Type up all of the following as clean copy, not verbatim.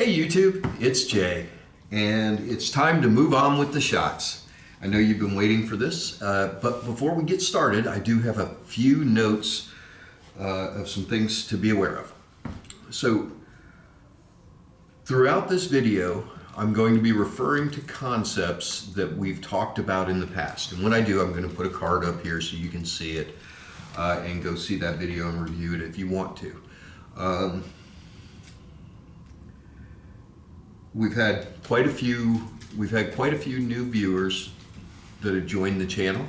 Hey YouTube, it's Jay, and it's time to move on with the shots. I know you've been waiting for this, but before we get started, I do have a few notes of some things to be aware of. So, throughout this video, I'm going to be referring to concepts that we've talked about in the past. And when I do, I'm going to put a card up here so you can see it and go see that video and review it if you want to. We've had quite a few new viewers that have joined the channel,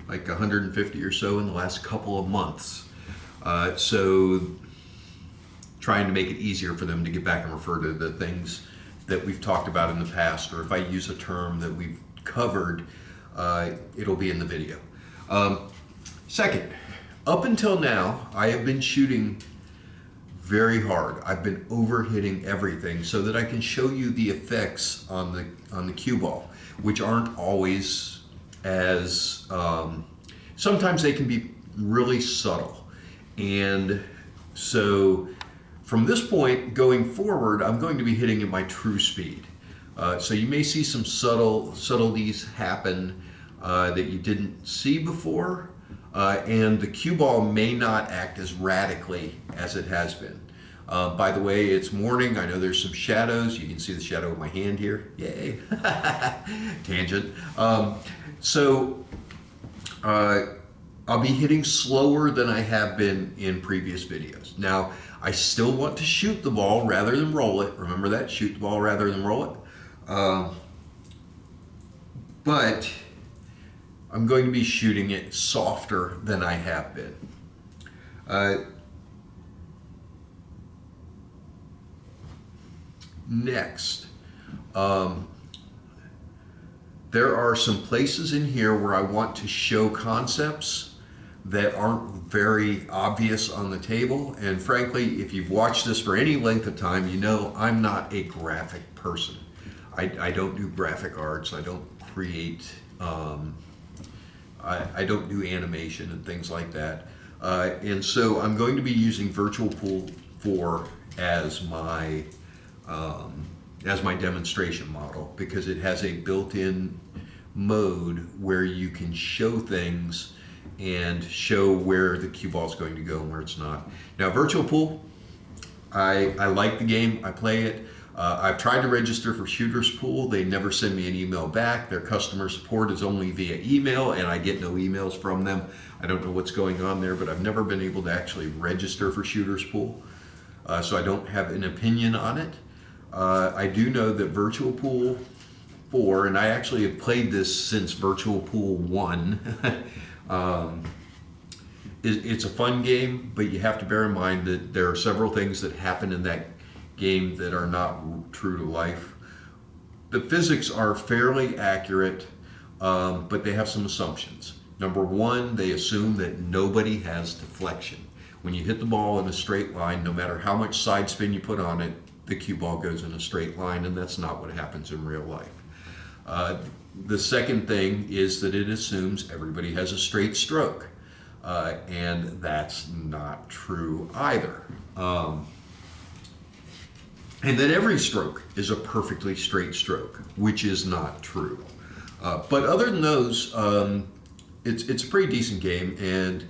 like 150 or so in the last couple of months. So trying to make it easier for them to get back and refer to the things that we've talked about in the past, or if I use a term that we've covered, it'll be in the video. Second, up until now, I have been shooting very hard. I've been overhitting everything so that I can show you the effects on the cue ball, which aren't always as, sometimes they can be really subtle. And so from this point going forward, I'm going to be hitting at my true speed. So you may see some subtleties happen that you didn't see before. And the cue ball may not act as radically as it has been. By the way, it's morning. I know there's some shadows. You can see the shadow of my hand here. Yay. Tangent. So I'll be hitting slower than I have been in previous videos. Now, I still want to shoot the ball rather than roll it. Remember that? Shoot the ball rather than roll it. But I'm going to be shooting it softer than I have been. Next, there are some places in here where I want to show concepts that aren't very obvious on the table. And frankly, if you've watched this for any length of time, you know I'm not a graphic person. I don't do graphic arts. I don't create I don't do animation and things like that. And so I'm going to be using Virtual Pool 4 as my demonstration model, because it has a built-in mode where you can show things and show where the cue ball is going to go and where it's not. Now, Virtual Pool, I like the game. I play it. I've tried to register for Shooters Pool. They never send me an email back. Their customer support is only via email, and I get no emails from them. I don't know what's going on there, but I've never been able to actually register for Shooters Pool, so I don't have an opinion on it. I do know that Virtual Pool 4, and I actually have played this since Virtual Pool 1, it's a fun game, but you have to bear in mind that there are several things that happen in that game that are not true to life. The physics are fairly accurate, but they have some assumptions. Number one, they assume that nobody has deflection. When you hit the ball in a straight line, no matter how much side spin you put on it, the cue ball goes in a straight line, and that's not what happens in real life. The second thing is that it assumes everybody has a straight stroke, and that's not true either. And that every stroke is a perfectly straight stroke, which is not true. But other than those, it's a pretty decent game, and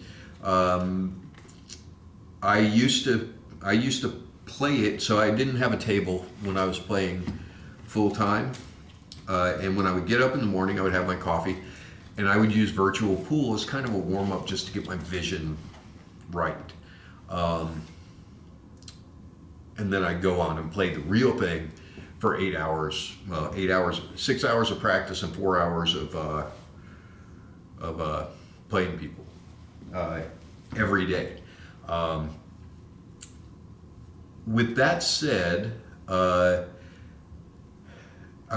I used to play it, so I didn't have a table when I was playing full time. And when I would get up in the morning, I would have my coffee, and I would use Virtual Pool as kind of a warm up just to get my vision right. And then I'd go on and play the real thing for 8 hours. Well, 8 hours, 6 hours of practice and 4 hours of playing people every day. With that said, I'm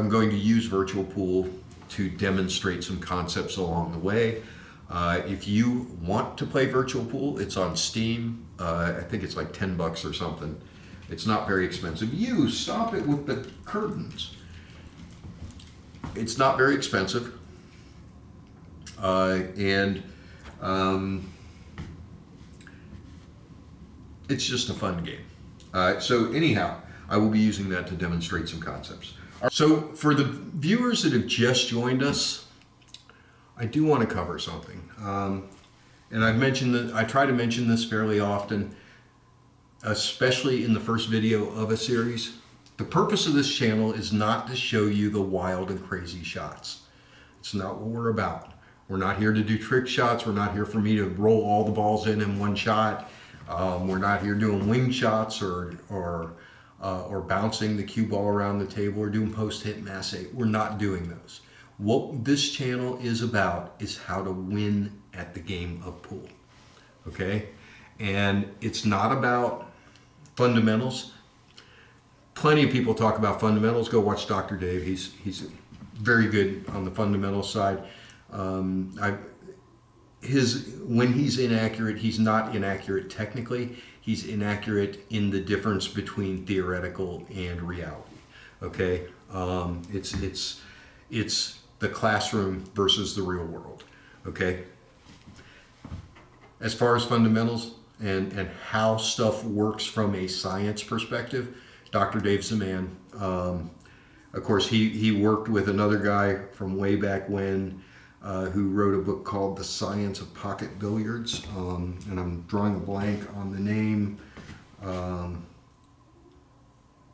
going to use Virtual Pool to demonstrate some concepts along the way. If you want to play Virtual Pool, it's on Steam. I think it's like $10 or something. It's not very expensive. You, stop it with the curtains. It's not very expensive. And it's just a fun game. So anyhow, I will be using that to demonstrate some concepts. So for the viewers that have just joined us, I do want to cover something. And I've mentioned that I try to mention this fairly often, especially in the first video of a series. The purpose of this channel is not to show you the wild and crazy shots. It's not what we're about. We're not here to do trick shots. We're not here for me to roll all the balls in one shot. We're not here doing wing shots or bouncing the cue ball around the table or doing post-hit masse. We're not doing those. What this channel is about is how to win at the game of pool. Okay? And it's not about fundamentals. Plenty of people talk about fundamentals. Go watch Dr. Dave. He's very good on the fundamental side. When he's inaccurate, he's not inaccurate technically. He's inaccurate in the difference between theoretical and reality. Okay, it's the classroom versus the real world. Okay. As far as fundamentals and how stuff works from a science perspective, Dr. Dave's the man. Of course, he worked with another guy from way back when who wrote a book called The Science of Pocket Billiards, and I'm drawing a blank on the name,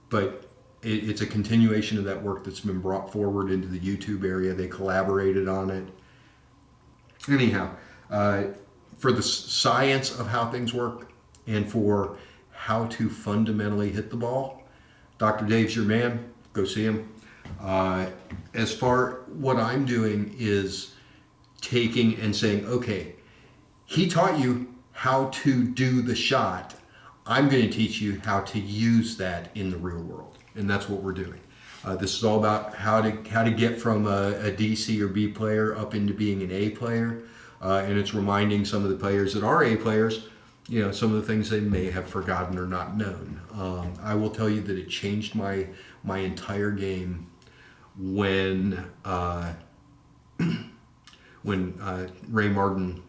but it's a continuation of that work that's been brought forward into the YouTube area. They collaborated on it. Anyhow, for the science of how things work and for how to fundamentally hit the ball, Dr. Dave's your man. Go see him. As far what I'm doing is taking and saying, okay, he taught you how to do the shot. I'm going to teach you how to use that in the real world. And that's what we're doing. This is all about how to get from a D, C, or B player up into being an A player. And it's reminding some of the players that are A players, you know, some of the things they may have forgotten or not known. I will tell you that it changed my entire game when Ray Martin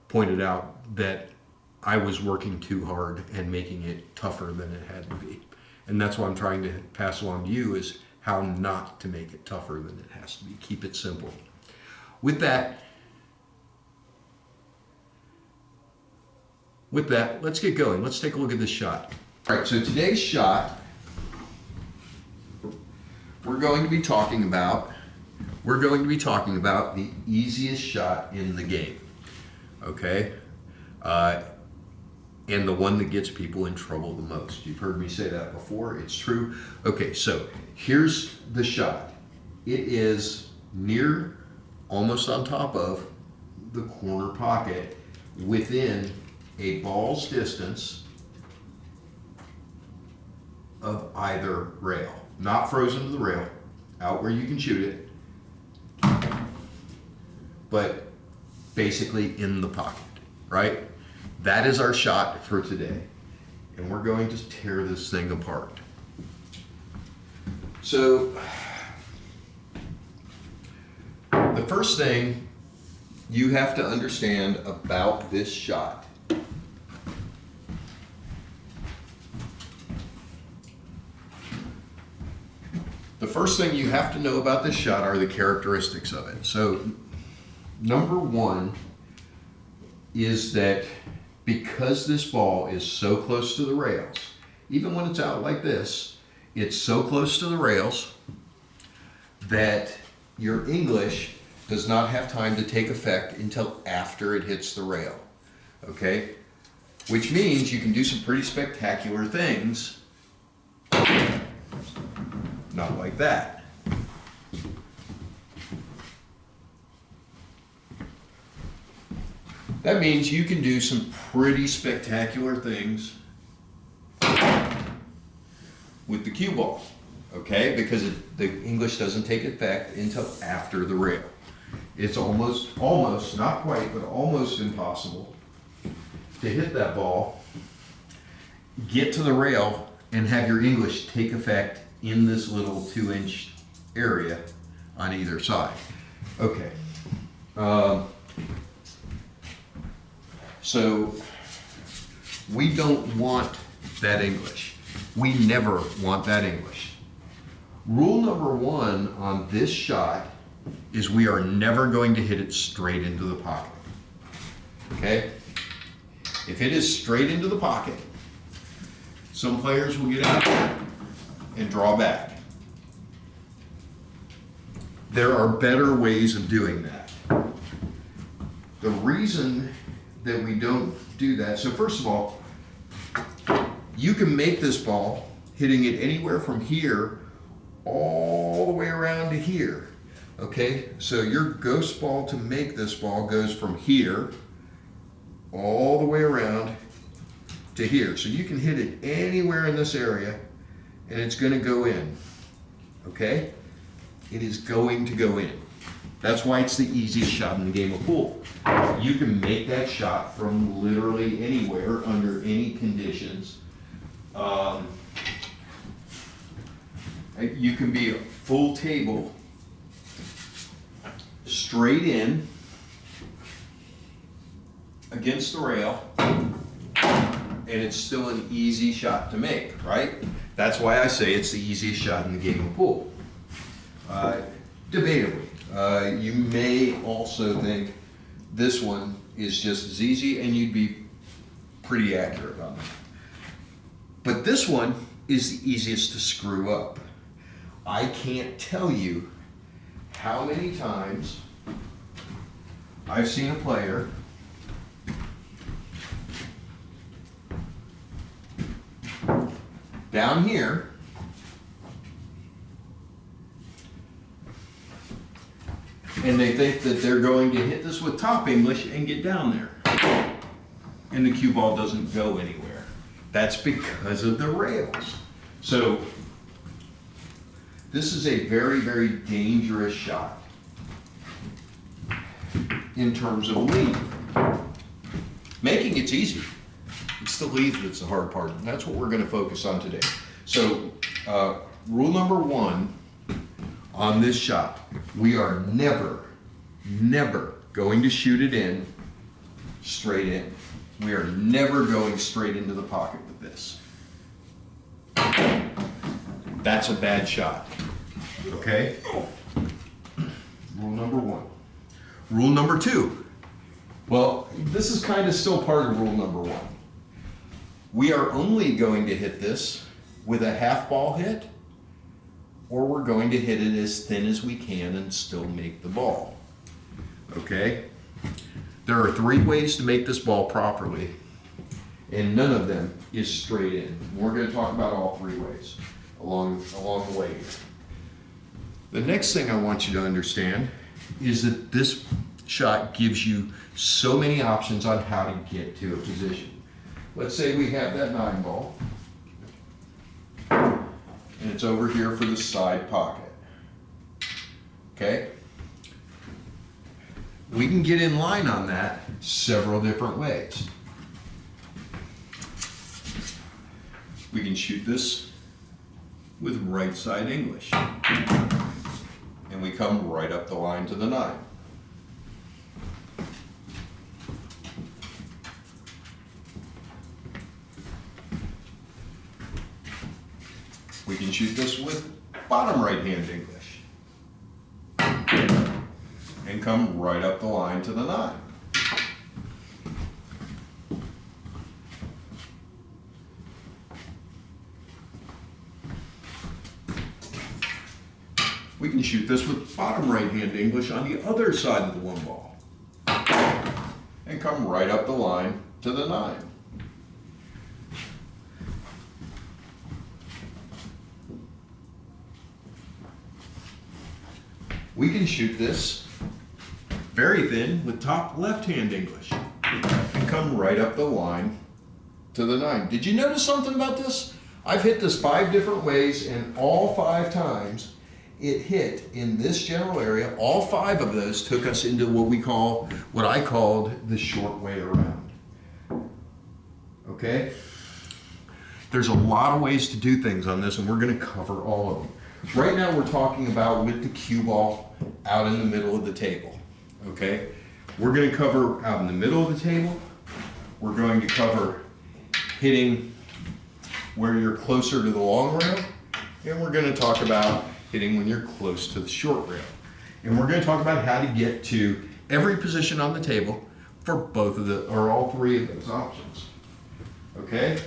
pointed out that I was working too hard and making it tougher than it had to be. And that's what I'm trying to pass along to you, is how not to make it tougher than it has to be. Keep it simple. With that, let's get going. Let's take a look at this shot. All right, so today's shot, we're going to be talking about the easiest shot in the game, okay? And the one that gets people in trouble the most. You've heard me say that before. It's true. Okay, so here's the shot. It is near, almost on top of the corner pocket, within a ball's distance of either rail. Not frozen to the rail, out where you can shoot it, but basically in the pocket, right? That is our shot for today. And we're going to tear this thing apart. So, the first thing you have to understand about this shot are the characteristics of it. So, number one is that because this ball is so close to the rails, even when it's out like this, it's so close to the rails that your English does not have time to take effect until after it hits the rail, okay? Which means you can do some pretty spectacular things, not like that. That means you can do some pretty spectacular things with the cue ball, okay? Because the English doesn't take effect until after the rail. It's almost, not quite, but almost impossible to hit that ball, get to the rail, and have your English take effect in this little 2-inch area on either side. Okay. So we don't want that English. We never want that English. Rule number one on this shot is we are never going to hit it straight into the pocket. Okay? If it is straight into the pocket, some players will get out and draw back. There are better ways of doing that. The reason that we don't do that, so first of all, you can make this ball hitting it anywhere from here all the way around to here. Okay, so your ghost ball to make this ball goes from here all the way around to here. So you can hit it anywhere in this area and it's going to go in. Okay, it is going to go in. That's why it's the easiest shot in the game of pool. You can make that shot from literally anywhere under any conditions. You can be a full table, straight in, against the rail, and it's still an easy shot to make, right? That's why I say it's the easiest shot in the game of pool. Debatably, you may also think this one is just as easy and you'd be pretty accurate on it. But this one is the easiest to screw up. I can't tell you how many times I've seen a player down here and they think that they're going to hit this with top English and get down there. And the cue ball doesn't go anywhere. That's because of the rails. So this is a very, very dangerous shot in terms of lead. Making it's easy. It's the lead that's the hard part, and that's what we're going to focus on today. So rule number one on this shot, we are never going to shoot it in straight in. We are never going straight into the pocket with this. That's a bad shot. Okay? Rule number one. Rule number two. Well, this is kind of still part of rule number one. We are only going to hit this with a half ball hit, or we're going to hit it as thin as we can and still make the ball. Okay? There are three ways to make this ball properly, and none of them is straight in. We're going to talk about all three ways along the way. The next thing I want you to understand is that this shot gives you so many options on how to get to a position. Let's say we have that 9 ball, and it's over here for the side pocket. Okay? We can get in line on that several different ways. We can shoot this with right side English. And we come right up the line to the 9. We can shoot this with bottom right hand English. And come right up the line to the 9. We can shoot this with bottom right hand English on the other side of the 1 ball. And come right up the line to the 9. We can shoot this very thin with top left hand English and come right up the line to the 9. Did you notice something about this? I've hit this 5 different ways, and all 5 times it hit in this general area. All 5 of those took us into what I called the short way around. Okay? There's a lot of ways to do things on this, and we're going to cover all of them. Right now we're talking about with the cue ball out in the middle of the table. Okay? We're going to cover out in the middle of the table. We're going to cover hitting where you're closer to the long rail, and we're going to talk about hitting when you're close to the short rail. And we're going to talk about how to get to every position on the table for both of the, or all three of those options. Okay?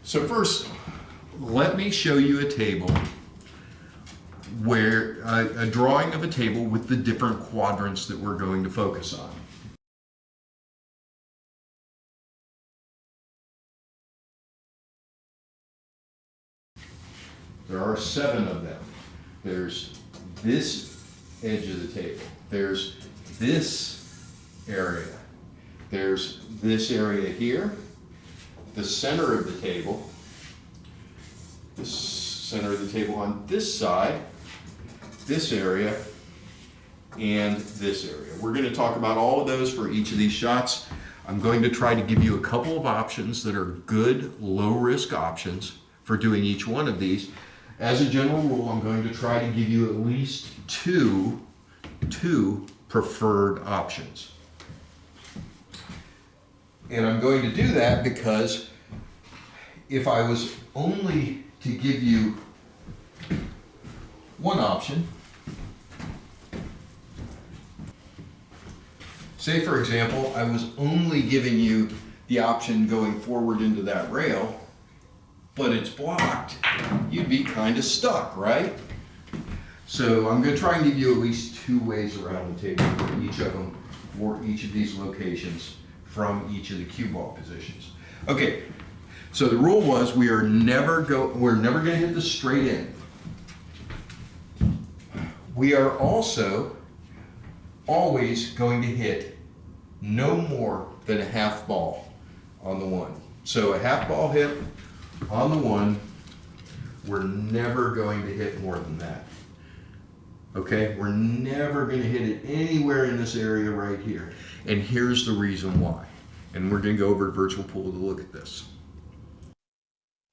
So first, let me show you a table where, a drawing of a table with the different quadrants that we're going to focus on. There are 7 of them. There's this edge of the table. There's this area. There's this area here. The center of the table. The center of the table on this side. This area. And this area. We're going to talk about all of those for each of these shots. I'm going to try to give you a couple of options that are good, low-risk options for doing each one of these. As a general rule, I'm going to try to give you at least two preferred options. And I'm going to do that because if I was only to give you one option, say for example, I was only giving you the option going forward into that rail, but it's blocked, you'd be kind of stuck, right? So I'm going to try and give you at least 2 ways around the table for each of them, for each of these locations from each of the cue ball positions. Okay, so the rule was we're never going to hit the straight end. We are also always going to hit no more than a half ball on the one. So a half ball hit on the one, we're never going to hit more than that. Okay, we're never going to hit it anywhere in this area right here. And here's the reason why. And we're going to go over to Virtual Pool to look at this.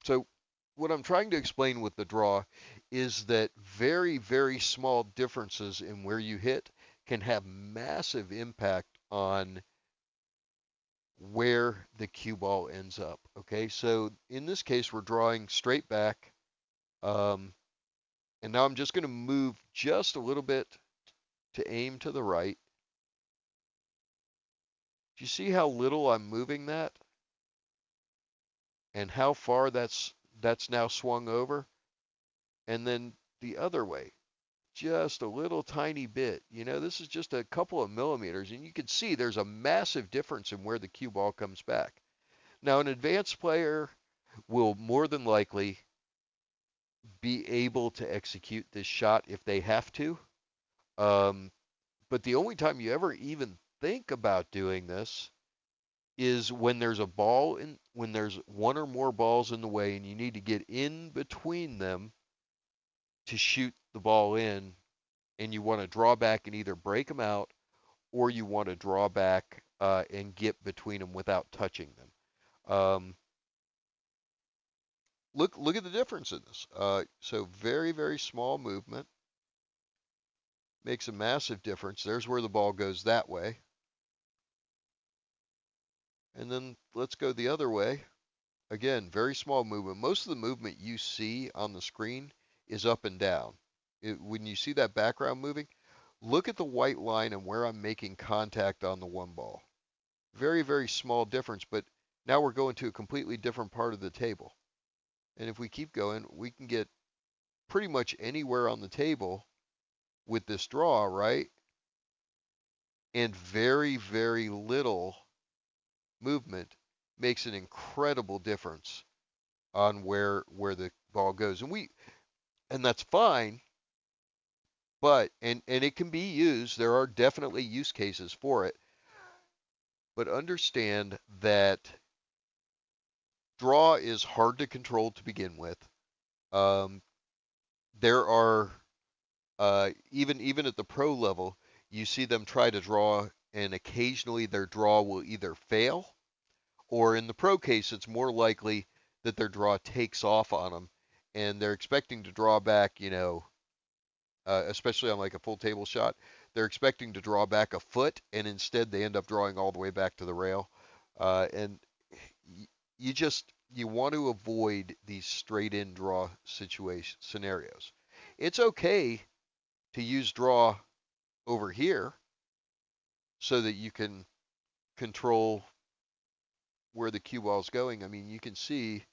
So what I'm trying to explain with the draw is that very, very small differences in where you hit can have massive impact on where the cue ball ends up. Okay, so in this case, we're drawing straight back. And now I'm just going to move just a little bit to aim to the right. Do you see how little I'm moving that? And how far that's now swung over? And then the other way, just a little tiny bit. You know, this is just a couple of millimeters, and you can see there's a massive difference in where the cue ball comes back. Now, an advanced player will more than likely be able to execute this shot if they have to. But the only time you ever even think about doing this is when there's a ball in, when there's one or more balls in the way and you need to get in between them to shoot the ball in, and you want to draw back and either break them out or you want to draw back and get between them without touching them. Look at the difference in this. So very, very small movement makes a massive difference. There's where the ball goes that way. And then let's go the other way. Again, very small movement. Most of the movement you see on the screen is up and down. When you see that background moving, look at the white line and where I'm making contact on the one ball. Very, very small difference, but now we're going to a completely different part of the table. And if we keep going, we can get pretty much anywhere on the table with this draw, right? And very, very little movement makes an incredible difference on where the ball goes. And that's fine, but and it can be used. There are definitely use cases for it. But understand that draw is hard to control to begin with. Um, there are even at the pro level, you see them try to draw, and occasionally their draw will either fail, or in the pro case, it's more likely that their draw takes off on them, and they're expecting to draw back, especially on like a full table shot, they're expecting to draw back a foot, and instead they end up drawing all the way back to the rail. And you just you want to avoid these straight in draw scenarios. It's okay to use draw over here so that you can control where the cue ball is going. I mean, you can see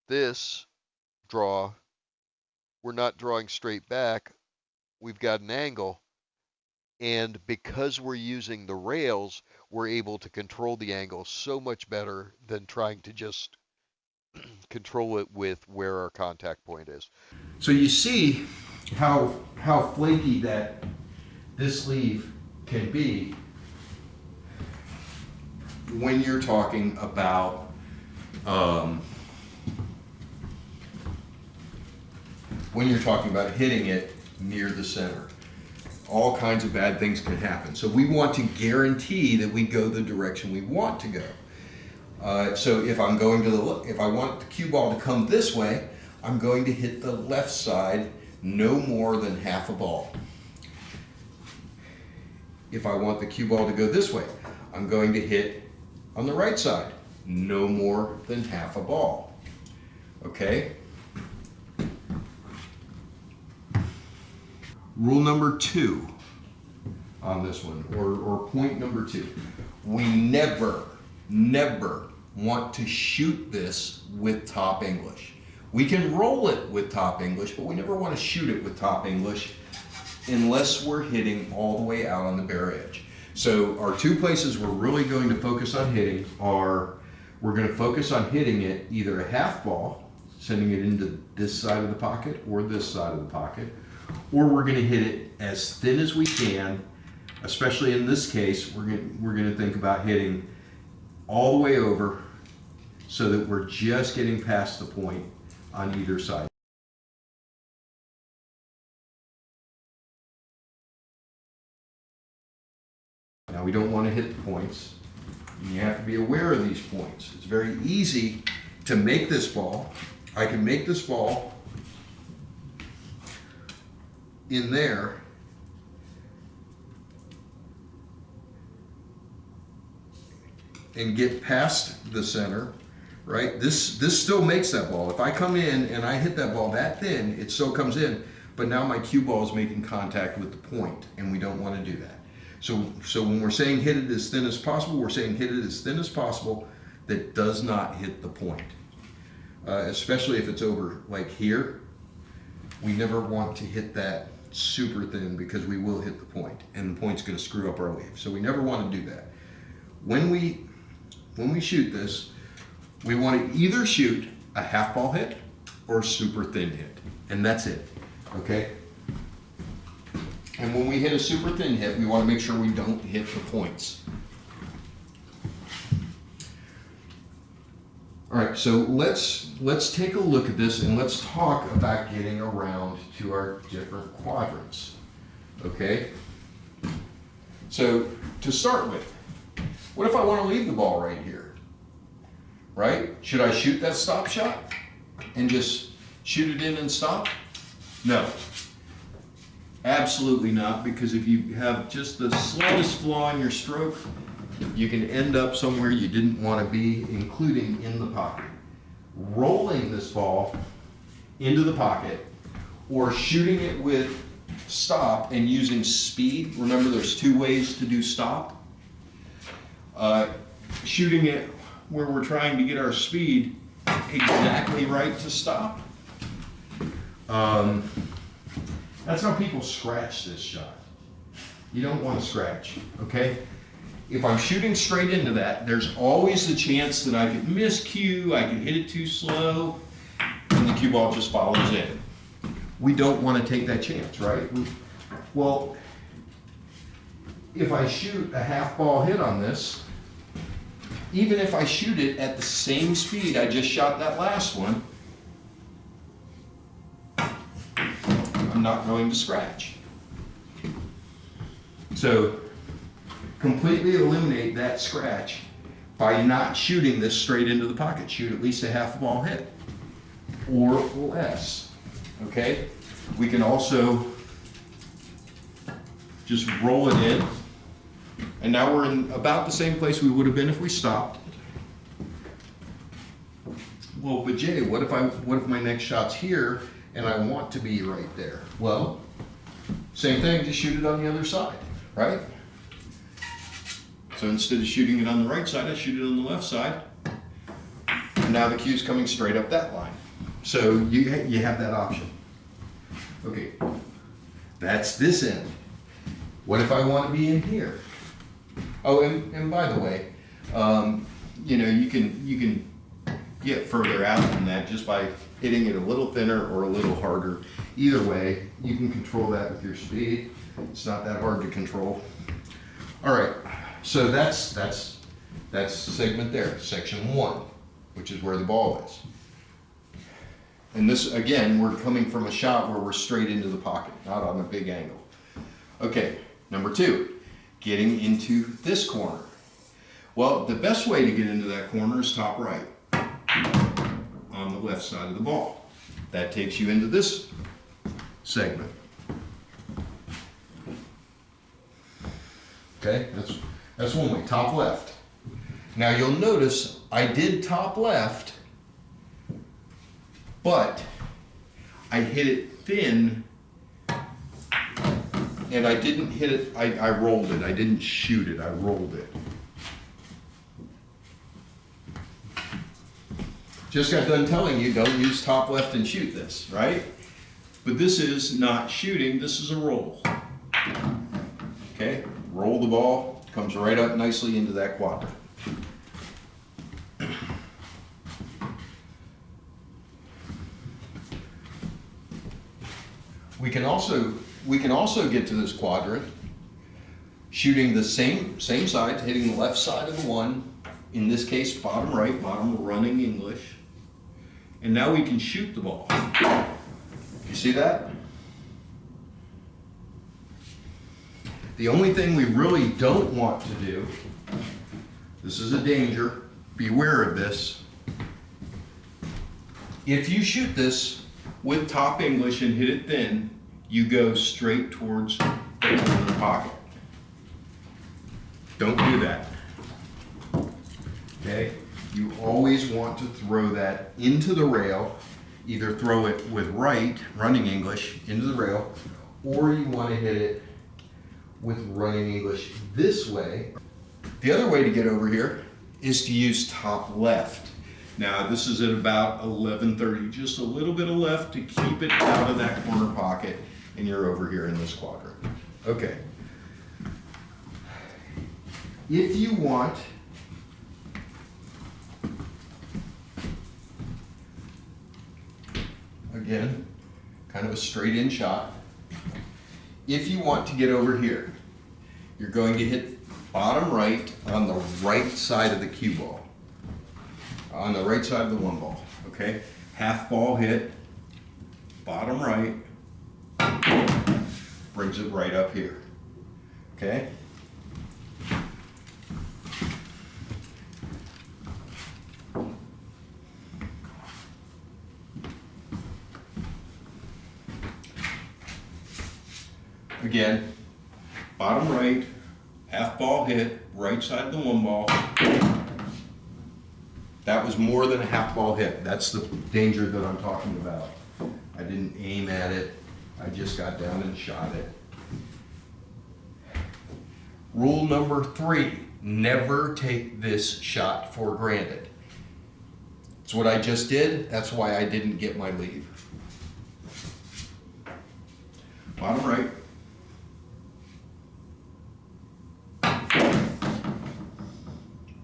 this draw, we're not drawing straight back. We've got an angle. And because we're using the rails, we're able to control the angle so much better than trying to just control it with where our contact point is. So you see how flaky that this leaf can be when you're talking about hitting it near the center. All kinds of bad things can happen. So we want to guarantee that we go the direction we want to go. So if I'm going to if I want the cue ball to come this way, I'm going to hit the left side no more than half a ball. If I want the cue ball to go this way, I'm going to hit on the right side no more than half a ball. Okay? Rule number 2 on this one, or point number 2. We never want to shoot this with top English. We can roll it with top English, but we never want to shoot it with top English unless we're hitting all the way out on the bare edge. So our 2 places we're really going to focus on hitting are, we're going to focus on hitting it either a half ball, sending it into this side of the pocket or this side of the pocket, or we're going to hit it as thin as we can. Especially in this case, we're going to think about hitting all the way over so that we're just getting past the point on either side. Now we don't want to hit the points. You have to be aware of these points. It's very easy to make this ball. I can make this ball in there and get past the center, right? This still makes that ball. If I come in and I hit that ball that thin, it still comes in, but now my cue ball is making contact with the point, and we don't want to do that. So when we're saying hit it as thin as possible, we're saying hit it as thin as possible that does not hit the point. Especially if it's over like here, we never want to hit that super thin because we will hit the point, and the point's going to screw up our leaf. So we never want to do that. When we shoot this, we want to either shoot a half ball hit or a super thin hit, and that's it, okay? And when we hit a super thin hit, we want to make sure we don't hit the points. All right, so let's take a look at this and let's talk about getting around to our different quadrants, okay? So to start with, what if I want to leave the ball right here, right? Should I shoot that stop shot and just shoot it in and stop? No, absolutely not, because if you have just the slightest flaw in your stroke, you can end up somewhere you didn't want to be, including in the pocket. Rolling this ball into the pocket or shooting it with stop and using speed. Remember, there's 2 ways to do stop. Shooting it where we're trying to get our speed exactly right to stop. That's how people scratch this shot. You don't want to scratch, okay? If I'm shooting straight into that, there's always the chance that I could miscue, I could hit it too slow, and the cue ball just follows in. We don't want to take that chance, right? Well, if I shoot a half ball hit on this, even if I shoot it at the same speed I just shot that last one, I'm not going to scratch. So completely eliminate that scratch by not shooting this straight into the pocket. Shoot at least a half ball hit or less, okay? We can also just roll it in, and now we're in about the same place we would have been if we stopped. Well, but Jay, what if my next shot's here and I want to be right there? Well, same thing, just shoot it on the other side, right? So instead of shooting it on the right side, I shoot it on the left side. And now the cue's coming straight up that line. So you have that option. Okay, that's this end. What if I want to be in here? Oh, and by the way, you know, you can get further out than that just by hitting it a little thinner or a little harder. Either way, you can control that with your speed. It's not that hard to control. All right, so that's segment there, section 1, which is where the ball is. And this, again, we're coming from a shot where we're straight into the pocket, not on a big angle. Okay, number 2, getting into this corner. Well, the best way to get into that corner is top right, on the left side of the ball. That takes you into this segment. Okay, that's one way, top left. Now you'll notice I did top left, but I hit it thin, and I didn't hit it, I rolled it. I didn't shoot it, I rolled it. Just got done telling you, don't use top left and shoot this, right? But this is not shooting, this is a roll. Okay, roll the ball, comes right up nicely into that quadrant. We can also get to this quadrant shooting the same side, hitting the left side of the one, in this case bottom right, bottom running English. And now we can shoot the ball. You see that? The only thing we really don't want to do, this is a danger, beware of this. If you shoot this with top English and hit it thin, you go straight towards the corner of the pocket. Don't do that. Okay? You always want to throw that into the rail, either throw it with right, running English, into the rail, or you want to hit it with running English this way. The other way to get over here is to use top left. Now this is at about 11:30, just a little bit of left to keep it out of that corner pocket, and you're over here in this quadrant. Okay. If you want again, kind of a straight in shot. If you want to get over here, you're going to hit bottom right on the right side of the cue ball. On the right side of the one ball, okay? Half ball hit, bottom right, brings it right up here, okay? Again, bottom right, half ball hit, right side of the one ball. That was more than a half ball hit. That's the danger that I'm talking about. I didn't aim at it. I just got down and shot it. Rule number 3, never take this shot for granted. It's what I just did. That's why I didn't get my leave. Bottom right.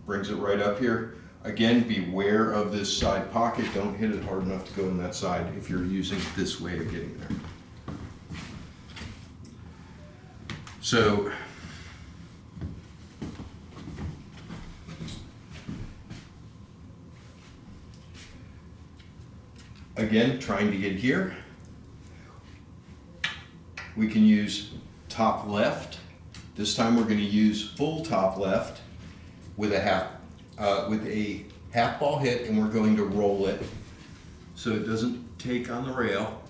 Brings it right up here. Again, beware of this side pocket. Don't hit it hard enough to go in that side if you're using this way of getting there. So, again, trying to get here. We can use top left. This time we're going to use full top left with a half ball hit, and we're going to roll it so it doesn't take on the rail.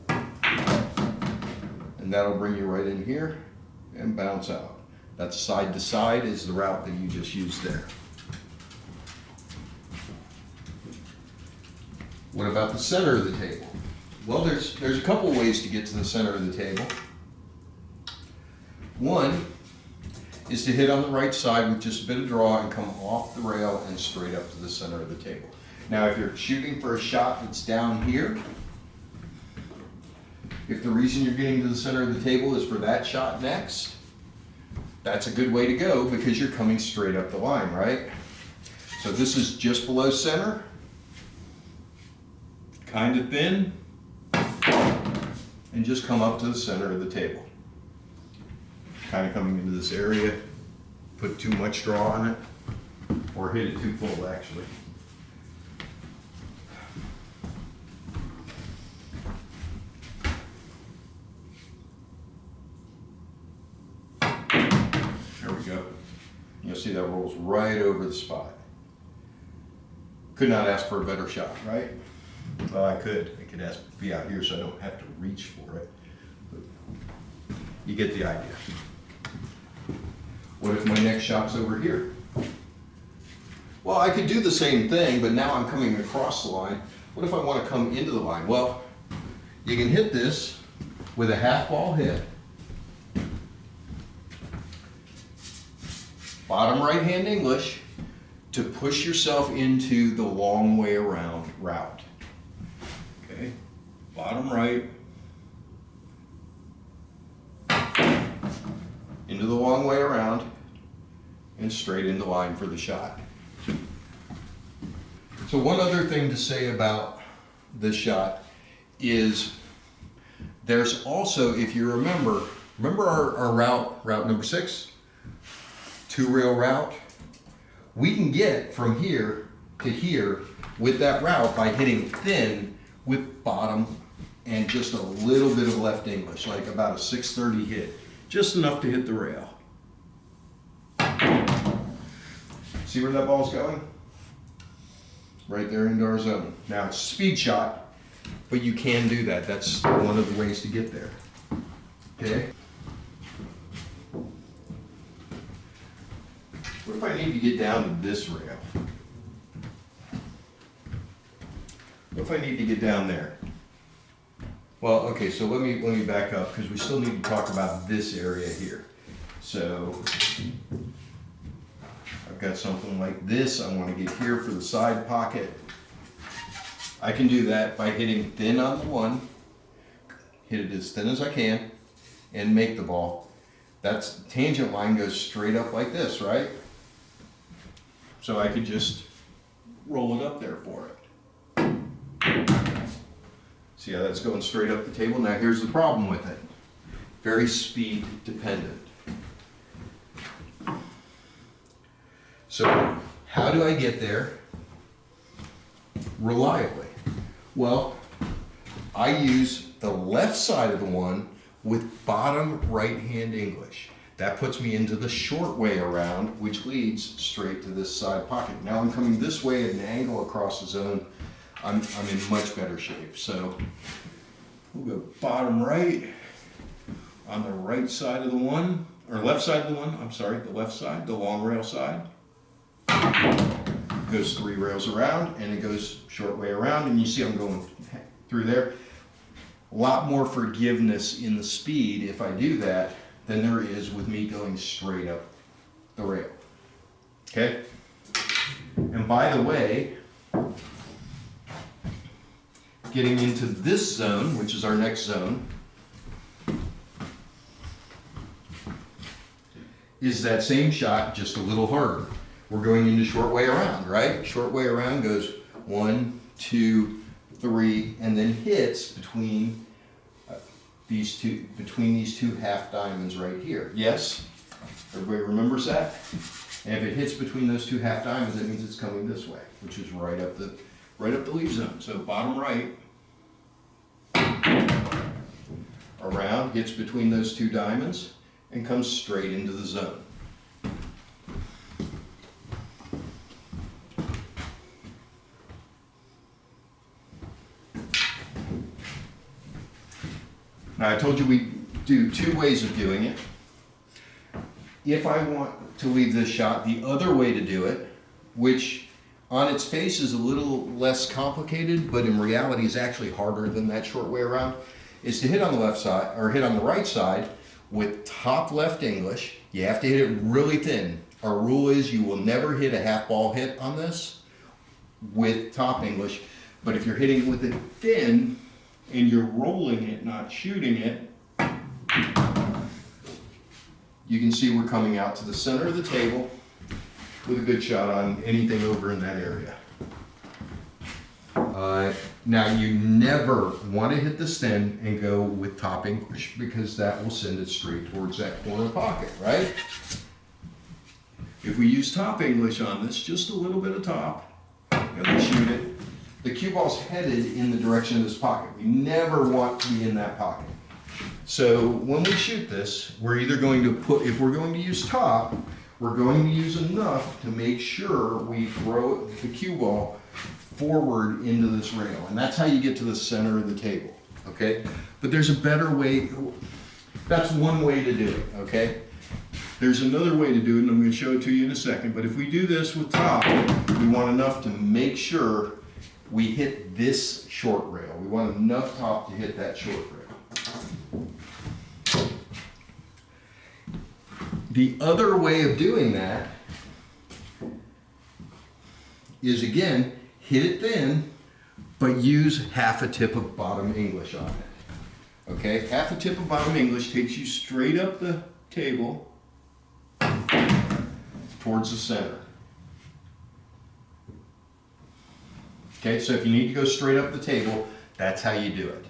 And that'll bring you right in here and bounce out. That's side to side is the route that you just used there. What about the center of the table? Well, there's a couple ways to get to the center of the table. One is to hit on the right side with just a bit of draw and come off the rail and straight up to the center of the table. Now, if you're shooting for a shot that's down here, if the reason you're getting to the center of the table is for that shot next, that's a good way to go because you're coming straight up the line, right? So this is just below center, kind of thin, and just come up to the center of the table. Kind of coming into this area, put too much draw on it, or hit it too full actually. There we go. You'll see that rolls right over the spot. Could not ask for a better shot, right? Well, I could. I could ask to be out here so I don't have to reach for it. But you get the idea. What if my next shot's over here? Well, I could do the same thing, but now I'm coming across the line. What if I want to come into the line? Well, you can hit this with a half ball hit. Bottom right hand English to push yourself into the long way around route. Okay, bottom right, into the long way around, and straight into line for the shot. So one other thing to say about this shot is there's also, if you remember our route number 6, 2-rail route? We can get from here to here with that route by hitting thin with bottom and just a little bit of left English, like about a 630 hit, just enough to hit the rail. See where that ball's going? Right there into our zone. Now it's a speed shot, but you can do that. That's one of the ways to get there. Okay? What if I need to get down to this rail? What if I need to get down there? Well, okay, so let me back up because we still need to talk about this area here. So I've got something like this. I want to get here for the side pocket. I can do that by hitting thin on the one, hit it as thin as I can, and make the ball. That's tangent line goes straight up like this, right? So I could just roll it up there for it. See how that's going straight up the table? Now here's the problem with it. Very speed dependent. So how do I get there reliably? Well, I use the left side of the one with bottom right hand English. That puts me into the short way around, which leads straight to this side pocket. Now I'm coming this way at an angle across the zone. I'm in much better shape. So we'll go bottom right on the right side of the one, or left side of the one, I'm sorry, the left side, the long rail side. It goes 3 rails around and it goes short way around, and you see I'm going through there. A lot more forgiveness in the speed if I do that than there is with me going straight up the rail. Okay? And by the way, getting into this zone, which is our next zone, is that same shot, just a little harder. We're going into short way around, right? Short way around goes 1, 2, 3, and then hits between these two half diamonds right here. Yes? Everybody remembers that? And if it hits between those two half diamonds, that means it's coming this way, which is right up the leaf zone. So bottom right, around, hits between those two diamonds, and comes straight into the zone. Now I told you we do 2 ways of doing it. If I want to leave this shot the other way to do it, which on its face is a little less complicated, but in reality is actually harder than that short way around, is to hit on the left side, or hit on the right side with top left English. You have to hit it really thin. Our rule is you will never hit a half ball hit on this with top English, but if you're hitting it with it thin and you're rolling it, not shooting it, you can see we're coming out to the center of the table with a good shot on anything over in that area. Now you never want to hit this thin and go with top English, because that will send it straight towards that corner pocket, right? If we use top English on this, just a little bit of top, and we shoot it, the cue ball's headed in the direction of this pocket. We never want to be in that pocket. So when we shoot this, we're either going to put, if we're going to use top, we're going to use enough to make sure we throw the cue ball forward into this rail. And that's how you get to the center of the table, okay? But there's a better way. That's one way to do it, okay? There's another way to do it, and I'm going to show it to you in a second. But if we do this with top, we want enough to make sure we hit this short rail. We want enough top to hit that short rail. The other way of doing that is, again, hit it thin, but use half a tip of bottom English on it. Okay, half a tip of bottom English takes you straight up the table towards the center. Okay, so if you need to go straight up the table, that's how you do it.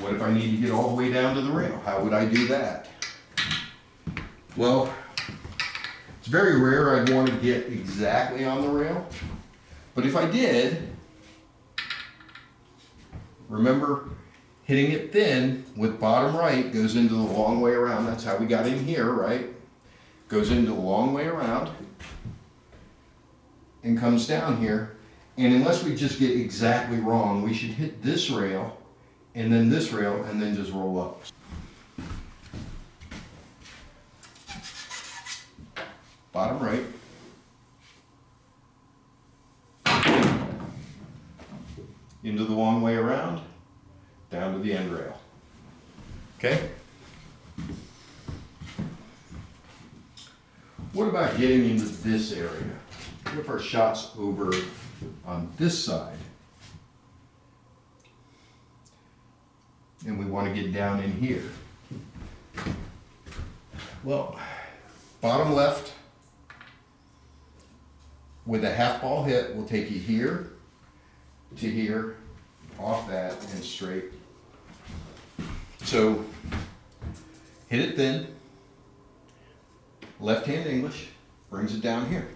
What if I need to get all the way down to the rail? How would I do that? Well, it's very rare I'd want to get exactly on the rail, but if I did, remember, hitting it thin with bottom right goes into the long way around. That's how we got in here, right? Goes into the long way around and comes down here. And unless we just get exactly wrong, we should hit this rail and then this rail and then just roll up. Bottom right. Into the long way around, down to the end rail. Okay? What about getting into this area? What if our shot's over on this side? And we want to get down in here. Well, bottom left with a half ball hit will take you here to here, off that, and straight. So hit it thin, left hand English, brings it down here.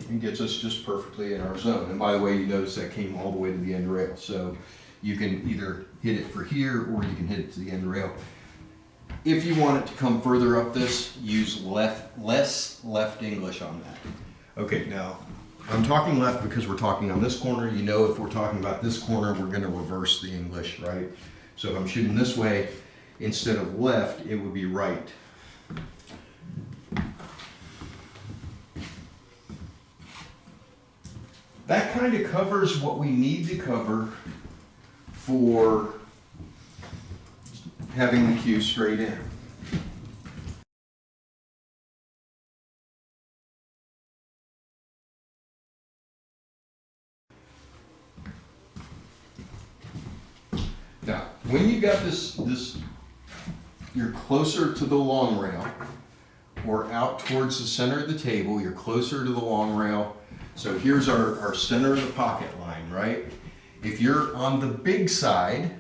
And gets us just perfectly in our zone. And by the way, you notice that came all the way to the end rail. So you can either hit it for here or you can hit it to the end rail. If you want it to come further up this, use less left English on that. Okay, now I'm talking left because we're talking on this corner. You know, if we're talking about this corner, we're going to reverse the English, right? So if I'm shooting this way, instead of left, it would be right. That kind of covers what we need to cover for having the cue straight in. Now, when you got this, you're closer to the long rail, or out towards the center of the table, you're closer to the long rail. So here's our center of the pocket line, right? If you're on the big side,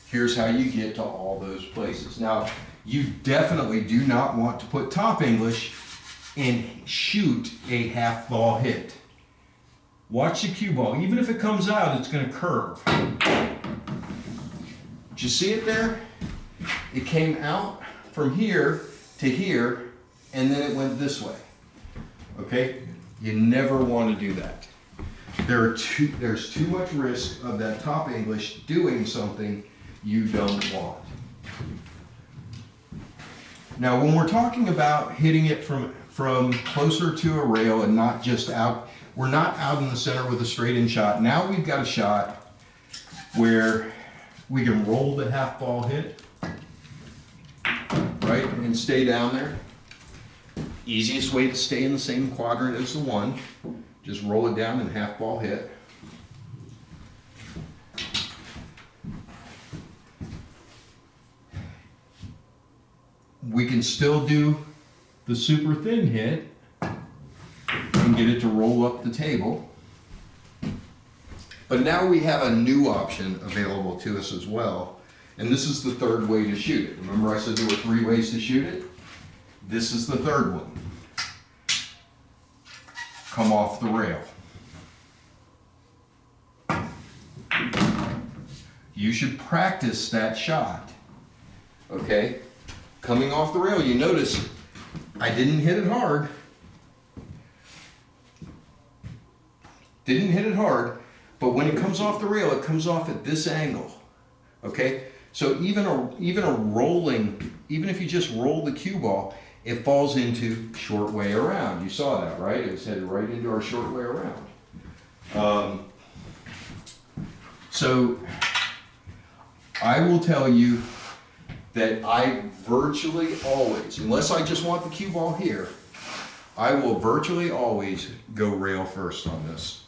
here's how you get to all those places. Now, you definitely do not want to put top English and shoot a half ball hit. Watch the cue ball. Even if it comes out, it's going to curve. Did you see it there? It came out from here to here, and then it went this way. Okay? You never want to do that. there's too much risk of that top English doing something you don't want. Now, when we're talking about hitting it from closer to a rail and not just out, we're not out in the center with a straight in shot. Now we've got a shot where we can roll the half ball hit, right, and stay down there. Easiest way to stay in the same quadrant as the one, just roll it down and half ball hit. We can still do the super thin hit and get it to roll up the table. But now we have a new option available to us as well. And this is the third way to shoot it. Remember I said there were 3 ways to shoot it? This is the third one. Come off the rail. You should practice that shot. Okay? Coming off the rail, you notice I didn't hit it hard. Didn't hit it hard, but when it comes off the rail, it comes off at this angle. Okay? So even a rolling, even if you just roll the cue ball, it falls into short way around. You saw that, right? It was headed right into our short way around. So I will tell you that I virtually always, unless I just want the cue ball here, I will virtually always go rail first on this.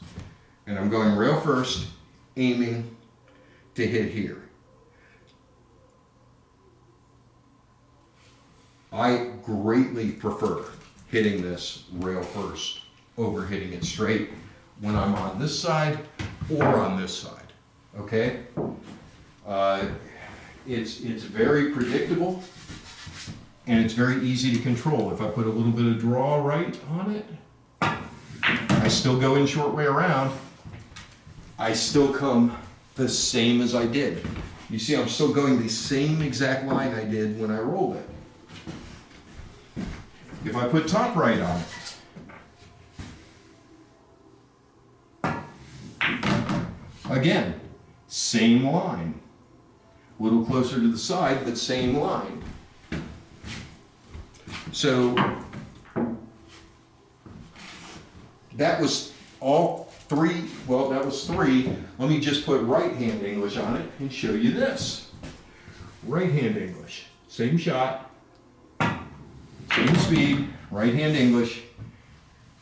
And I'm going rail first, aiming to hit here. I greatly prefer hitting this rail first over hitting it straight when I'm on this side or on this side, okay? It's very predictable and it's very easy to control. If I put a little bit of draw right on it, I still go in short way around. I still come the same as I did. You see, I'm still going the same exact line I did when I rolled it. If I put top right on it, again, same line. A little closer to the side, but same line. So that was all 3, well, that was 3. Let me just put right hand English on it and show you this. Right hand English, same shot. Same speed, right hand English,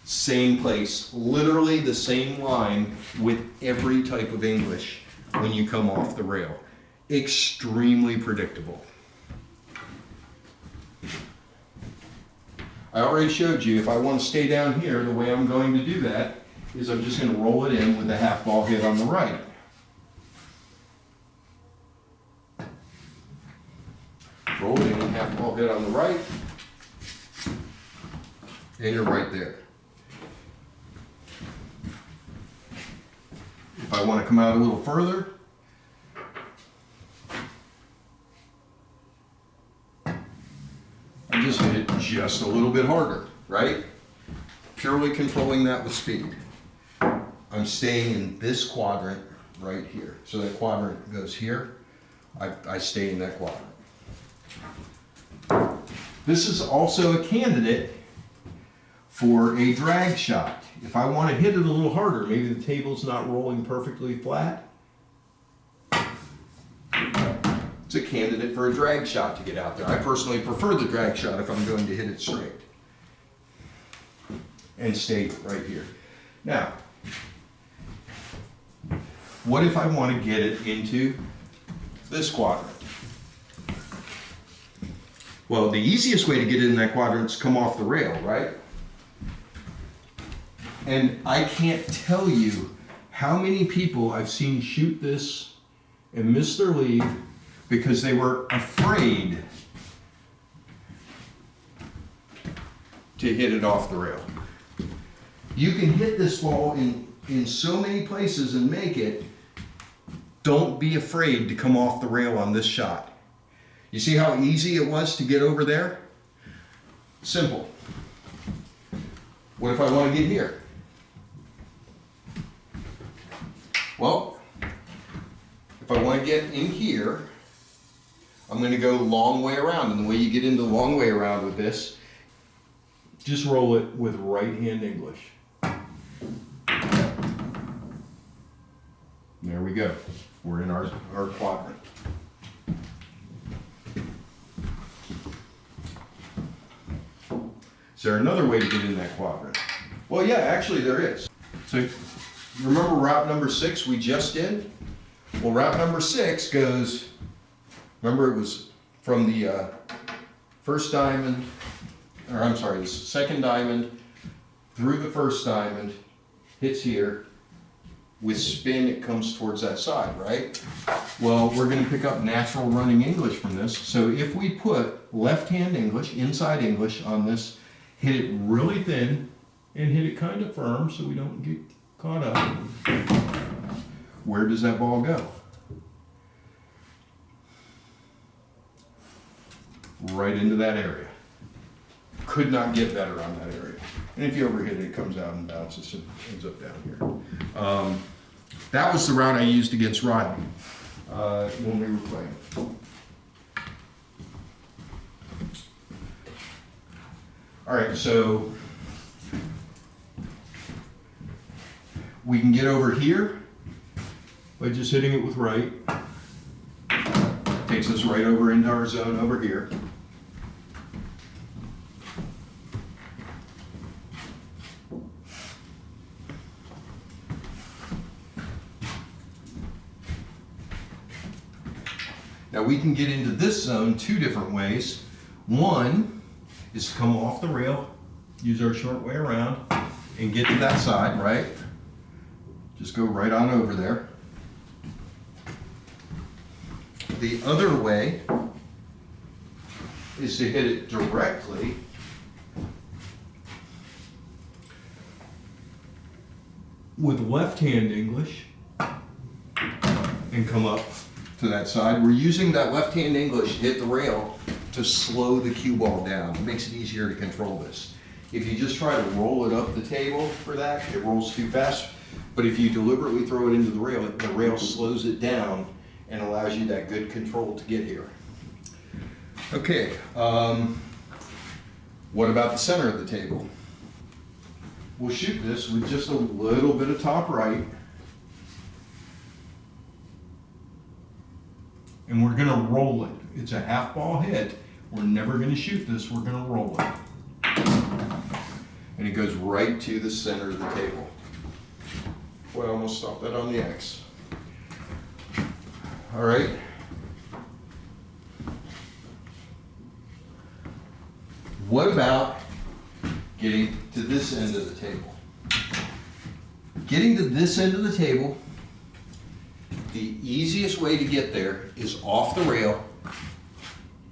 same place, literally the same line with every type of English when you come off the rail. Extremely predictable. I already showed you if I want to stay down here, the way I'm going to do that is I'm just going to roll it in with a half ball hit on the right. Roll it in, half ball hit on the right. And you're right there. If I want to come out a little further, I just hit it just a little bit harder, right? Purely controlling that with speed. I'm staying in this quadrant right here. So that quadrant goes here. I stay in that quadrant. This is also a candidate for a drag shot. If I want to hit it a little harder, maybe the table's not rolling perfectly flat, it's a candidate for a drag shot to get out there. I personally prefer the drag shot if I'm going to hit it straight. And stay right here. Now, what if I want to get it into this quadrant? Well, the easiest way to get it in that quadrant is come off the rail, right? And I can't tell you how many people I've seen shoot this and miss their lead because they were afraid to hit it off the rail. You can hit this ball in so many places and make it. Don't be afraid to come off the rail on this shot. You see how easy it was to get over there? Simple. What if I want to get here? If I want to get in here, I'm going to go long way around. And the way you get into the long way around with this, just roll it with right hand English. There we go. We're in our quadrant. Is there another way to get in that quadrant? Well, yeah, actually there is. So remember route number 6 we just did? Well, route number 6 goes, remember it was from the first diamond, or I'm sorry, the second diamond through the first diamond, hits here. With spin, it comes towards that side, right? Well, we're going to pick up natural running English from this. So if we put left-hand English, inside English on this, hit it really thin, and hit it kind of firm so we don't get caught up, where does that ball go? Right into that area. Could not get better on that area. And if you overhit it, it comes out and bounces and ends up down here. That was the route I used against Rodney when we were playing. All right, so we can get over here by just hitting it with right. Takes us right over into our zone over here. Now we can get into this zone 2 different ways. One is to come off the rail, use our short way around, and get to that side, right? Just go right on over there. The other way is to hit it directly with left-hand English and come up to that side. We're using that left-hand English to hit the rail to slow the cue ball down. It makes it easier to control this. If you just try to roll it up the table for that, it rolls too fast. But if you deliberately throw it into the rail slows it down and allows you that good control to get here. Okay, what about the center of the table? We'll shoot this with just a little bit of top right. And we're gonna roll it. It's a half ball hit. We're never gonna shoot this, we're gonna roll it. And it goes right to the center of the table. Boy, I almost stopped that on the X. All right. What about getting to this end of the table? Getting to this end of the table, the easiest way to get there is off the rail.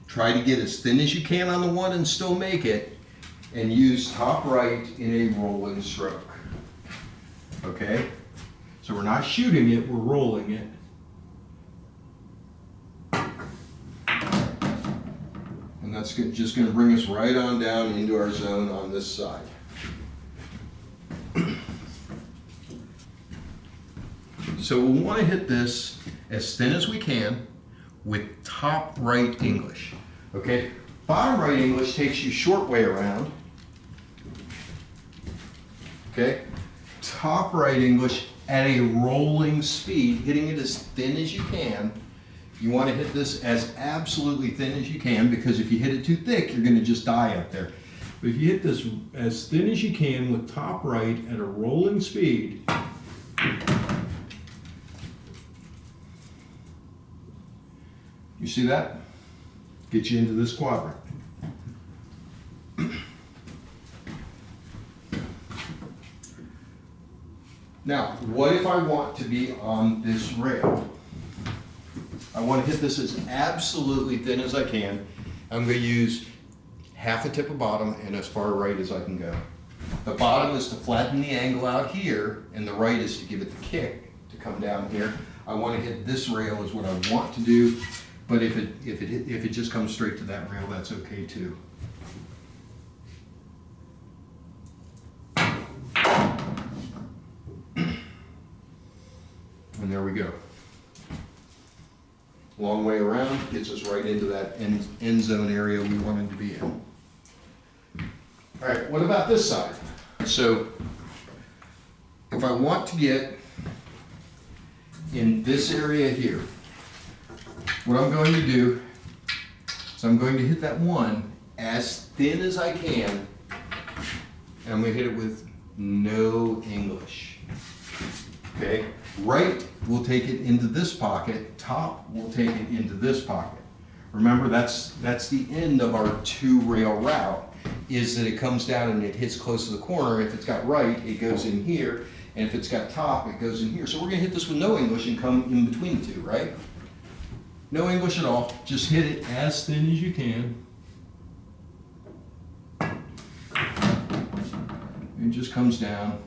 Try to get as thin as you can on the one and still make it, and use top right in a rolling stroke. Okay? So we're not shooting it, we're rolling it. And that's just going to bring us right on down into our zone on this side. So we'll want to hit this as thin as we can with top right English. Okay? Bottom right English takes you short way around. Okay? Top right English at a rolling speed, hitting it as thin as you can. You want to hit this as absolutely thin as you can, because if you hit it too thick, you're going to just die up there. But if you hit this as thin as you can with top right at a rolling speed, you see that? Get you into this quadrant. Now, what if I want to be on this rail? I want to hit this as absolutely thin as I can. I'm going to use half a tip of bottom and as far right as I can go. The bottom is to flatten the angle out here, and the right is to give it the kick to come down here. I want to hit this rail is what I want to do, but if it just comes straight to that rail, that's okay too. And there we go. long way around, gets us right into that end zone area we wanted to be in. All right, what about this side? So if I want to get in this area here, what I'm going to do is I'm going to hit that one as thin as I can, and I'm going to hit it with no English. Okay, right will take it into this pocket, top will take it into this pocket. Remember, that's the end of our 2-rail route, is that it comes down and it hits close to the corner. If it's got right, it goes in here, and if it's got top, it goes in here. So we're gonna hit this with no English and come in between the two, right? No English at all, just hit it as thin as you can. It just comes down,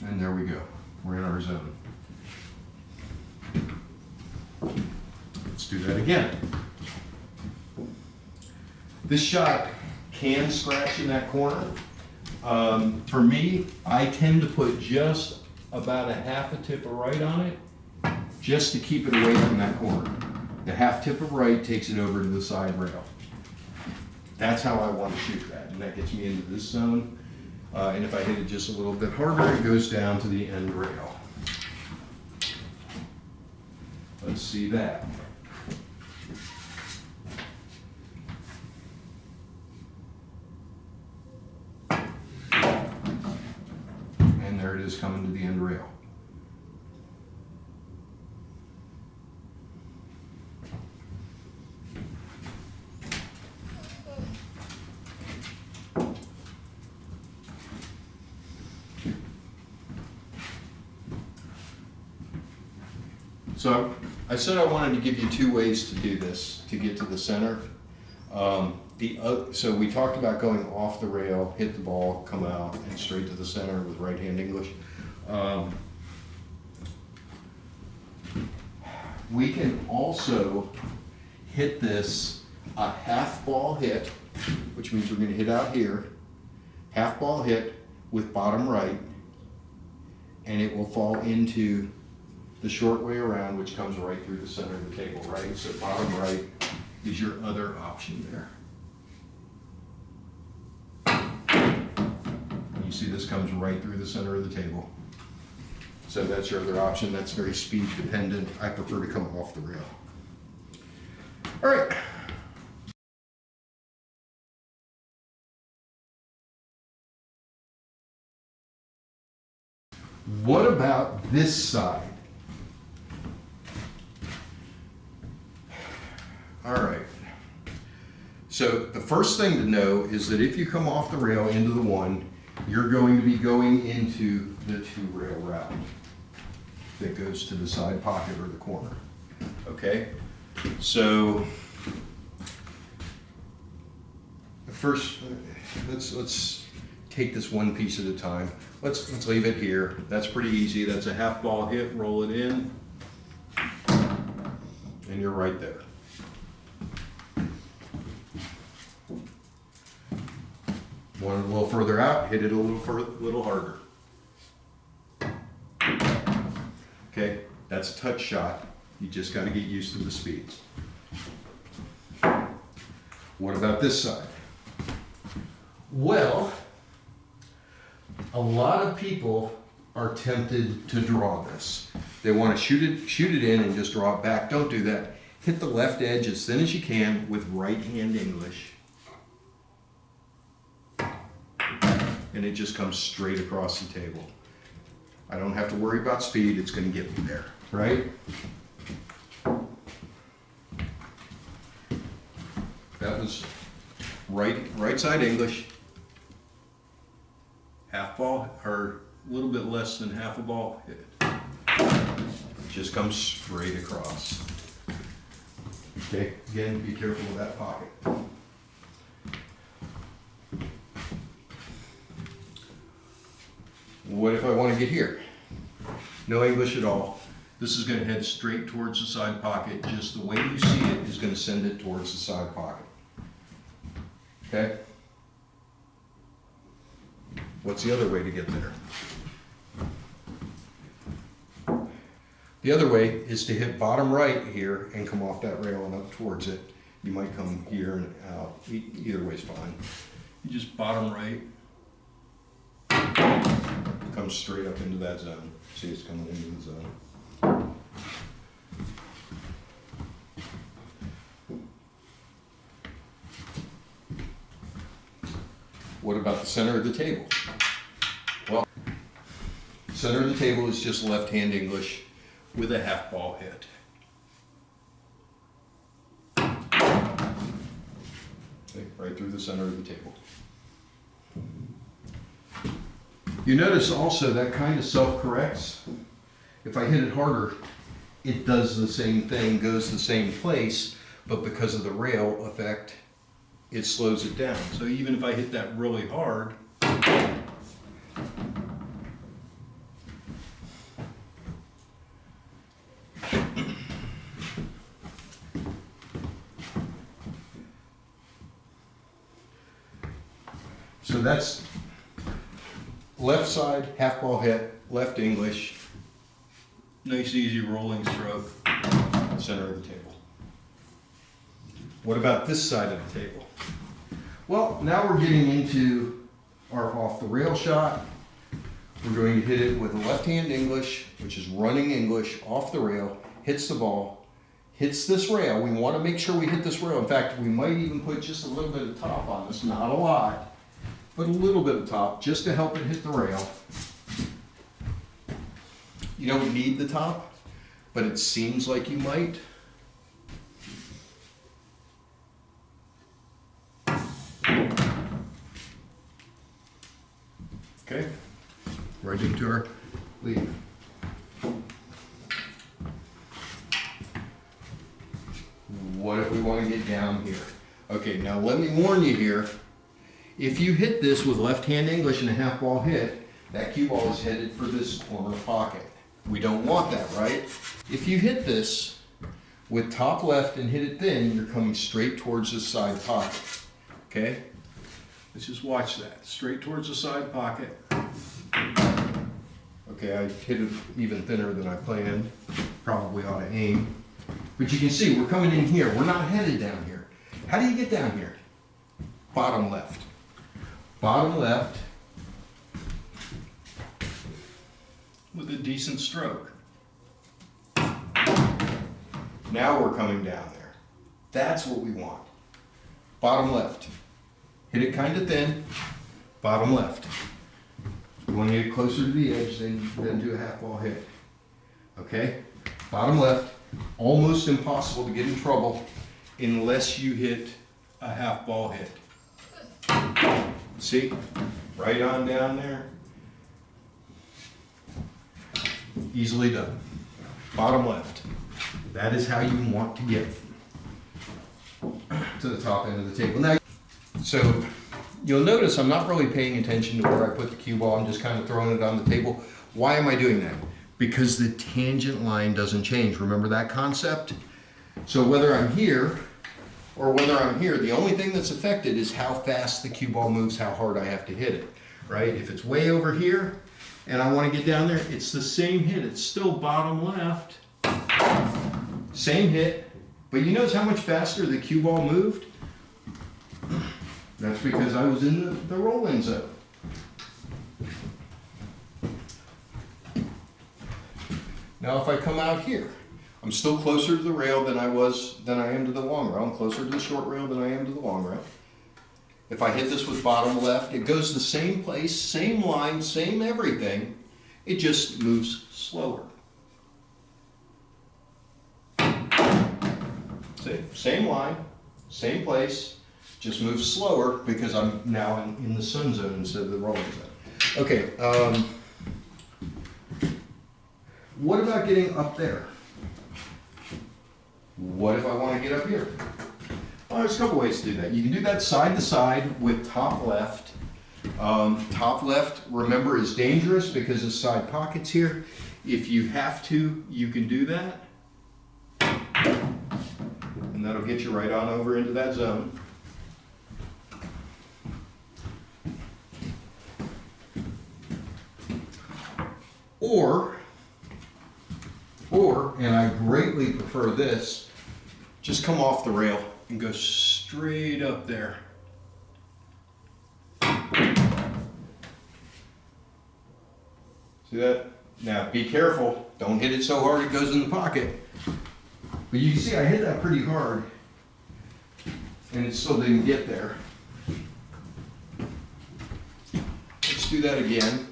and there we go. We're in our zone. Let's do that again. This shot can scratch in that corner. For me, I tend to put just about a half a tip of right on it, just to keep it away from that corner. The half tip of right takes it over to the side rail. That's how I want to shoot that, and that gets me into this zone. And if I hit it just a little bit harder, it goes down to the end rail. Let's see that. And there it is coming to the end rail. So I said I wanted to give you 2 ways to do this to get to the center. So we talked about going off the rail, hit the ball, come out, and straight to the center with right-hand English. We can also hit this a half ball hit, which means we're going to hit out here, half ball hit with bottom right, and it will fall into the short way around, which comes right through the center of the table, right? So bottom right is your other option there. You see this comes right through the center of the table. So that's your other option. That's very speed dependent. I prefer to come off the rail. All right. What about this side? All right. So the first thing to know is that if you come off the rail into the 1, you're going to be going into the 2-rail route that goes to the side pocket or the corner. Okay? So first, let's take this one piece at a time. Let's leave it here. That's pretty easy. That's a half ball hit. Roll it in, and you're right there. Want it a little further out, hit it a little harder. Okay, that's a touch shot. You just got to get used to the speeds. What about this side? Well, a lot of people are tempted to draw this. They want to shoot it in and just draw it back. Don't do that. Hit the left edge as thin as you can with right-hand English. And it just comes straight across the table. I don't have to worry about speed, it's going to get me there, right? That was right side English, half ball, or a little bit less than half a ball hit. It just comes straight across. Okay, again, be careful with that pocket. What if I want to get here? No English at all. This is going to head straight towards the side pocket. Just the way you see it is going to send it towards the side pocket. Okay? What's the other way to get there? The other way is to hit bottom right here and come off that rail and up towards it. You might come here and out. Either way is fine. You just bottom right. Come straight up into that zone. See, it's coming into the zone. What about the center of the table? Well, center of the table is just left-hand English with a half ball hit. Okay, right through the center of the table. You notice also that kind of self-corrects. If I hit it harder, it does the same thing, goes the same place, but because of the rail effect, it slows it down. So even if I hit that really hard, so that's left side, half ball hit, left English, nice easy rolling stroke, center of the table. What about this side of the table? Well, now we're getting into our off the rail shot. We're going to hit it with a left hand English, which is running English off the rail, hits the ball, hits this rail. We want to make sure we hit this rail. In fact, we might even put just a little bit of top on this, not a lot, but a little bit of top just to help it hit the rail. You don't need the top, but it seems like you might. Okay, right into our lead. What if we want to get down here? Okay, now let me warn you here. If you hit this with left-hand English and a half ball hit, that cue ball is headed for this corner pocket. We don't want that, right? If you hit this with top left and hit it thin, you're coming straight towards the side pocket, okay? Let's just watch that. Straight towards the side pocket. Okay, I hit it even thinner than I planned. Probably ought to aim. But you can see we're coming in here. We're not headed down here. How do you get down here? Bottom left. Bottom left with a decent stroke. Now we're coming down there. That's what we want. Bottom left. Hit it kind of thin, bottom left. You want to get closer to the edge than do a half ball hit. Okay? Bottom left, almost impossible to get in trouble unless you hit a half ball hit. See? Right on down there. Easily done. Bottom left. That is how you want to get to the top end of the table. Now, so you'll notice I'm not really paying attention to where I put the cue ball. I'm just kind of throwing it on the table. Why am I doing that? Because the tangent line doesn't change. Remember that concept? So whether I'm here or whether I'm here, the only thing that's affected is how fast the cue ball moves, how hard I have to hit it, right? If it's way over here and I want to get down there, it's the same hit. It's still bottom left. Same hit. But you notice how much faster the cue ball moved? That's because I was in the roll-in zone. Now if I come out here, I'm still closer to the rail than I am to the long rail. I'm closer to the short rail than I am to the long rail. If I hit this with bottom left, it goes the same place, same line, same everything. It just moves slower. See, same line, same place. Just moves slower because I'm now in the sun zone instead of the rolling zone. Okay, what about getting up there? What if I want to get up here? Well, there's a couple ways to do that. You can do that side to side with top left. Top left, remember, is dangerous because of side pockets here. If you have to, you can do that. And that'll get you right on over into that zone. Or before, and I greatly prefer this, just come off the rail and go straight up there. See that? Now be careful, don't hit it so hard it goes in the pocket. But you can see I hit that pretty hard and it still didn't get there. Let's do that again.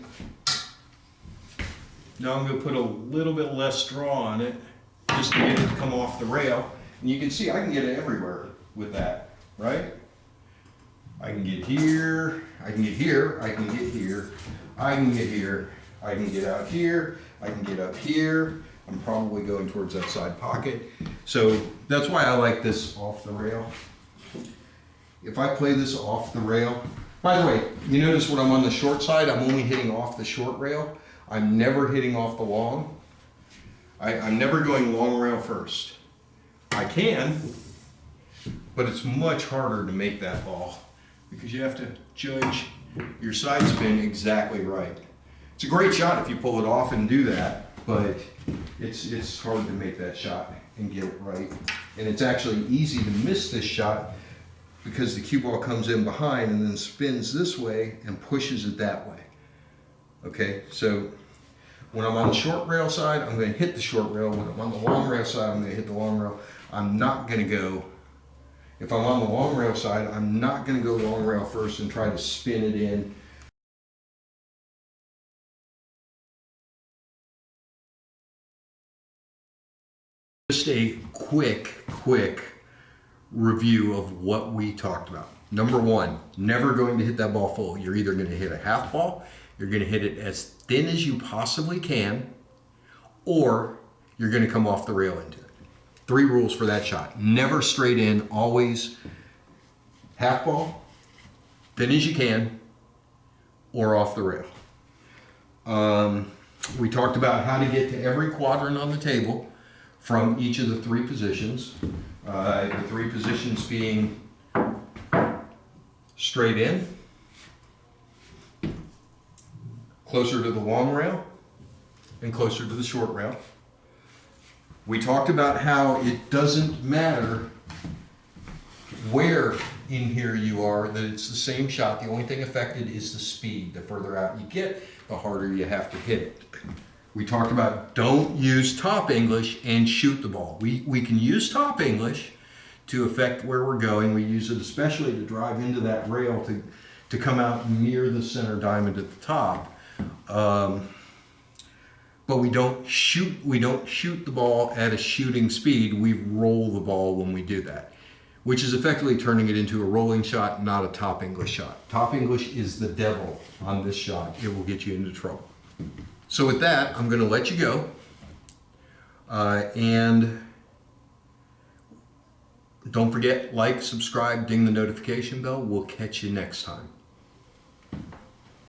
Now I'm going to put a little bit less straw on it just to get it to come off the rail. And you can see I can get it everywhere with that, right? I can get here, I can get here, I can get here, I can get here, I can get out here, I can get up here. I'm probably going towards that side pocket. So that's why I like this off the rail. If I play this off the rail, by the way, you notice when I'm on the short side, I'm only hitting off the short rail. I'm never hitting off the long. I'm never going long rail first. I can, but it's much harder to make that ball because you have to judge your side spin exactly right. It's a great shot if you pull it off and do that, but it's hard to make that shot and get it right. And it's actually easy to miss this shot because the cue ball comes in behind and then spins this way and pushes it that way. Okay, so when I'm on the short rail side, I'm going to hit the short rail. When I'm on the long rail side, I'm going to hit the long rail. I'm not going to go, if I'm on the long rail side, I'm not going to go long rail first and try to spin it in. Just a quick review of what we talked about. Number one, never going to hit that ball full. You're either going to hit a half ball, you're going to hit it as thin as you possibly can, or you're going to come off the rail into it. 3 rules for that shot. Never straight in, always half ball, thin as you can, or off the rail. We talked about how to get to every quadrant on the table from each of the 3 positions. The 3 positions being straight in, closer to the long rail, and closer to the short rail. We talked about how it doesn't matter where in here you are, that it's the same shot. The only thing affected is the speed. The further out you get, the harder you have to hit it. We talked about don't use top English and shoot the ball. We can use top English to affect where we're going. We use it especially to drive into that rail to come out near the center diamond at the top. But we don't shoot the ball at a shooting speed. We roll the ball when we do that, which is effectively turning it into a rolling shot, not a top English shot. Top English is the devil on this shot. It will get you into trouble. So with that, I'm going to let you go. And don't forget, like, subscribe, ding the notification bell. We'll catch you next time.